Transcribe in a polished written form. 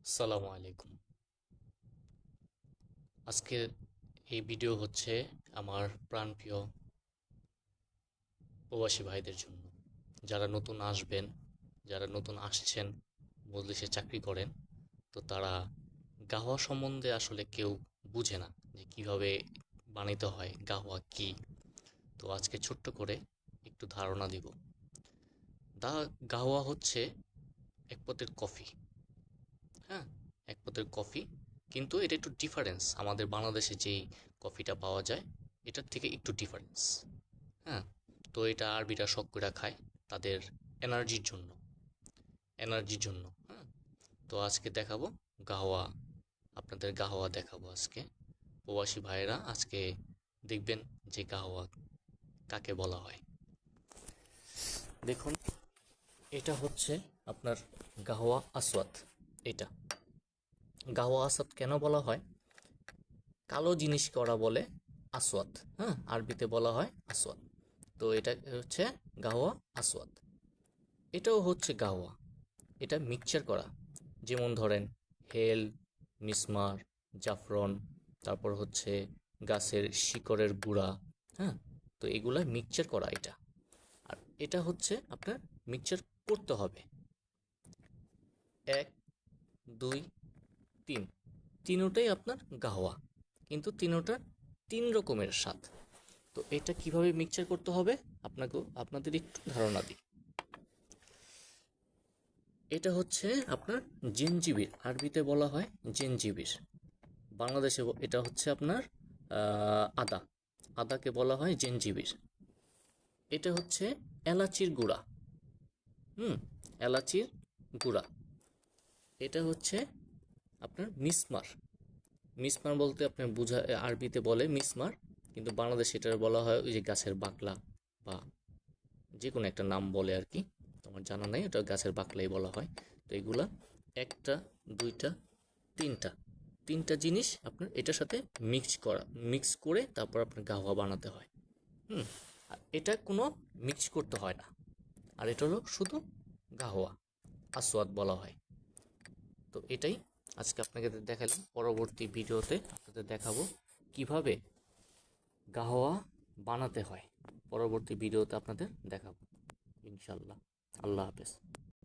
আসসালামু আলাইকুম। আজকের এই ভিডিও হচ্ছে আমার প্রাণপ্রিয় প্রবাসী ভাইদের জন্য, যারা নতুন আসবেন, যারা নতুন আসছেন, মজলিসে চাকরি করেন। তো তারা গাওয়া সম্বন্ধে আসলে কেউ বুঝে না যে কিভাবে বানাইতে হয়, গাওয়া কি। তো আজকে ছোট্ট করে একটু ধারণা দিব। দা গাওয়া হচ্ছে এক পদের কফি। হ্যাঁ, এক পদের কফি, কিন্তু এটা একটু ডিফারেন্স আমাদের বাংলাদেশে যেই কফিটা পাওয়া যায় এটার থেকে একটু ডিফারেন্স। হ্যাঁ, তো এটা আরবিরা শখ করে খায় তাদের এনার্জির জন্য, হ্যাঁ। তো আজকে দেখাবো গাওয়া, আপনাদের গাওয়া দেখাবো আজকে। প্রবাসী ভাইয়েরা আজকে দেখবেন যে গাওয়া কাকে বলা হয়। দেখুন, এটা হচ্ছে আপনার গাওয়া আসওয়াদ। এটা গাওয়া আসওয়াদ কেন বলা হয়? কালো জিনিস করা বলে আসওয়াদ। হ্যাঁ, আরবিতে বলা হয় আসওয়াদ। তো এটা হচ্ছে গাওয়া আসওয়াদ। এটাও হচ্ছে গাওয়া, এটা মিক্সচার করা। যেমন ধরেন হেল, মিসমার, জাফরন, তারপর হচ্ছে গাছের শিকড়ের গুঁড়া। হ্যাঁ, তো এগুলা মিক্সচার করা এটা। আর এটা হচ্ছে আপনার মিক্সচার করতে হবে। এক, দুই, তিন, তিনোটাই আপনার গাওয়া, কিন্তু তিনোটার তিন রকমের স্বাদ। তো এটা কিভাবে মিক্সচার করতে হবে আপনাদের একটু ধারণা দিই। এটা হচ্ছে আপনার জেনজিবির, আরবিতে বলা হয় জেনজিবির। বাংলাদেশে এটা হচ্ছে আপনার আদা, আদাকে বলা হয় জেনজিবির। এটা হচ্ছে এলাচির গুঁড়া। হুম, এলাচির গুঁড়া। এটা হচ্ছে আপনার মিসমার। মিসমার বলতে আপনার বুঝা, আরবিতে বলে মিসমার, কিন্তু বাংলাদেশে এটা বলা হয় ওই যে গাছের বাকলা, বা যে কোনো একটা নাম বলে আর কি, তোমার জানা নাই, ওটা গাছের বাকলাই বলা হয়। তো এগুলা একটা, দুইটা, তিনটা, তিনটা জিনিস আপনার এটার সাথে মিক্স করে তারপর আপনার গাওয়া বানাতে হয়। হুম, আর এটা কোনো মিক্স করতে হয় না। আর এটা হলো শুধু গাওয়া আসওয়াদ বলা হয়। তো এটাই আজকে আপনাকে দেখালাম। পরবর্তী ভিডিওতে আপনাদের দেখাবো কিভাবে গাওয়া বানাতে হয়। পরবর্তী ভিডিওতে আপনাদের দেখাবো ইনশাল্লাহ। আল্লাহ হাফেজ।